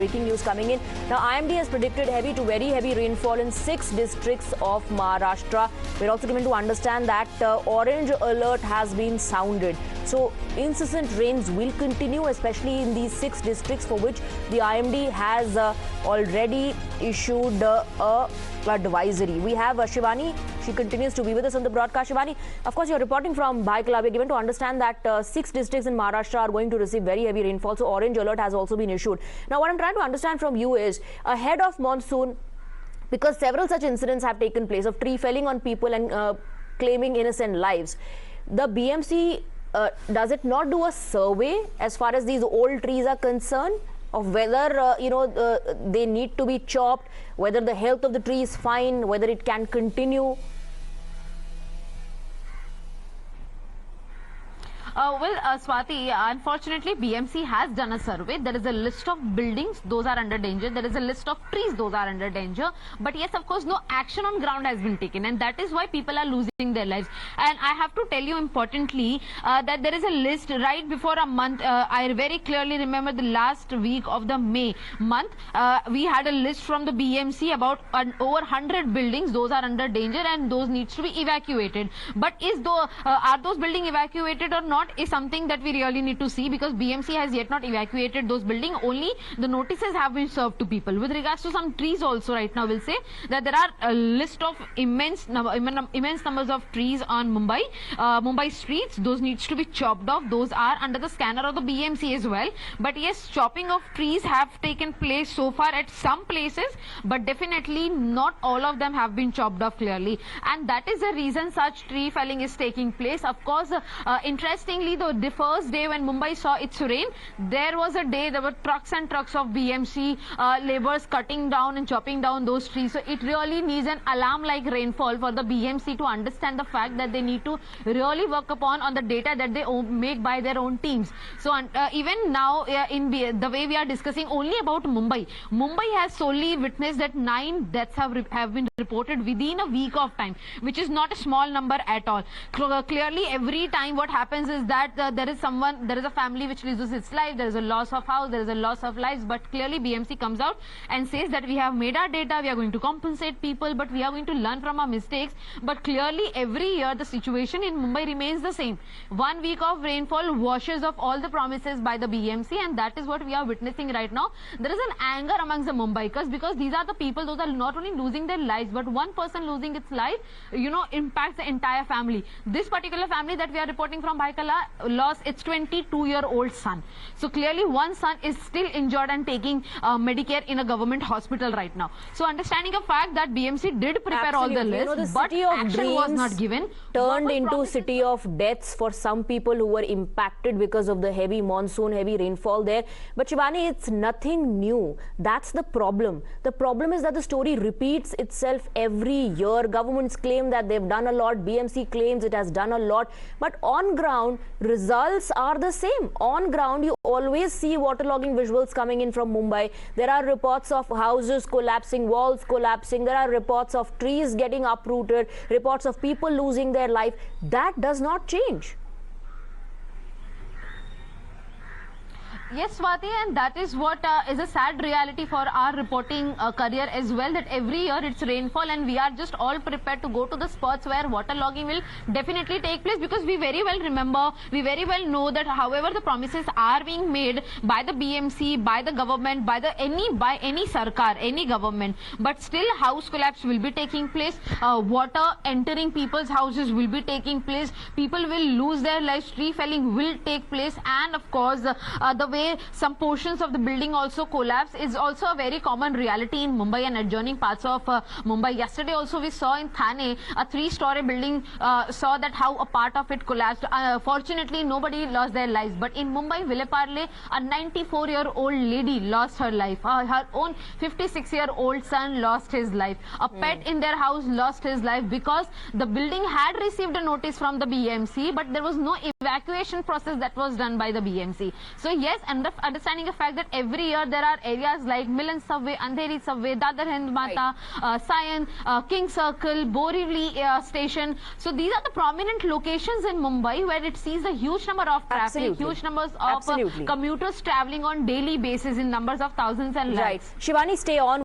Breaking news coming in. Now, IMD has predicted heavy to very heavy rainfall in 6 districts of Maharashtra. We're also given to understand that orange alert has been sounded. So, incessant rains will continue, especially in these 6 districts for which the IMD has already issued a advisory. We have Shivani. She continues to be with us on the broadcast. Shivani, of course, you're reporting from Bhaikala. We're given to understand that 6 districts in Maharashtra are going to receive very heavy rainfall. So, orange alert has also been issued. Now, what I'm trying to understand from you is, ahead of monsoon, because several such incidents have taken place of tree felling on people and claiming innocent lives, the BMC, does it not do a survey as far as these old trees are concerned, of whether they need to be chopped, whether the health of the tree is fine, whether it can continue? Swati, unfortunately, BMC has done a survey. There is a list of buildings, those are under danger. There is a list of trees, those are under danger. But yes, of course, no action on ground has been taken. And that is why people are losing their lives. And I have to tell you importantly that there is a list right before a month. I very clearly remember the last week of the May month. We had a list from the BMC about over 100 buildings. Those are under danger and those needs to be evacuated. But are those buildings evacuated or not is something that we really need to see, because BMC has yet not evacuated those buildings. Only the notices have been served to people. With regards to some trees also, right now we'll say that there are a list of immense numbers of trees on Mumbai streets. Those needs to be chopped off. Those are under the scanner of the BMC as well. But yes, chopping of trees have taken place so far at some places, but definitely not all of them have been chopped off clearly. And that is the reason such tree felling is taking place. Of course, interestingly, the first day when Mumbai saw its rain, there was a day there were trucks and trucks of BMC laborers cutting down and chopping down those trees. So it really needs an alarm-like rainfall for the BMC to understand the fact that they need to really work upon on the data that they make by their own teams. So even now, in the way we are discussing only about Mumbai has solely witnessed that 9 deaths have been reported within a week of time, which is not a small number at all. Clearly, every time what happens is that there is a family which loses its life, there is a loss of house, there is a loss of lives, but clearly BMC comes out and says that we have made our data, we are going to compensate people, but we are going to learn from our mistakes. But clearly every year the situation in Mumbai remains the same. 1 week of rainfall washes off all the promises by the BMC, and that is what we are witnessing right now. There is an anger amongst the Mumbaikars, because these are the people, those are not only losing their lives, but one person losing its life, impacts the entire family. This particular family that we are reporting from Bhaikala lost its 22-year-old son. So clearly one son is still injured and taking Medicare in a government hospital right now. So understanding a fact that BMC did prepare all the list, but action was not given. Turned into city of deaths for some people who were impacted because of the heavy monsoon, heavy rainfall there. But Shivani, it's nothing new. That's the problem. The problem is that the story repeats itself every year. Governments claim that they've done a lot. BMC claims it has done a lot. But on ground, results are the same. On ground, you always see waterlogging visuals coming in from Mumbai. There are reports of houses collapsing, walls collapsing. There are reports of trees getting uprooted, reports of people losing their life. That does not change. Yes, Swati, and that is what is a sad reality for our reporting career as well, that every year it's rainfall and we are just all prepared to go to the spots where waterlogging will definitely take place, because we very well remember, we very well know that however the promises are being made by the BMC, by the government, by any sarkar, any government, but still house collapse will be taking place, water entering people's houses will be taking place, people will lose their lives, tree felling will take place, and of course the way some portions of the building also collapse is also a very common reality in Mumbai and adjoining parts of Mumbai. Yesterday also we saw in Thane a 3-story building, saw that how a part of it collapsed. Fortunately nobody lost their lives, but in Mumbai, Vileparle, a 94-year-old lady lost her life. Her own 56-year-old son lost his life. A pet in their house lost his life because the building had received a notice from the BMC, but there was no evacuation process that was done by the BMC. So yes, understanding the fact that every year there are areas like Milan Subway, Andheri Subway, Dadar Hind Mata, Sion, King Circle, Borivali station. So these are the prominent locations in Mumbai where it sees a huge number of traffic, Absolutely. huge numbers of Absolutely. commuters traveling on daily basis in numbers of thousands and lakhs. Right. Shivani, stay on.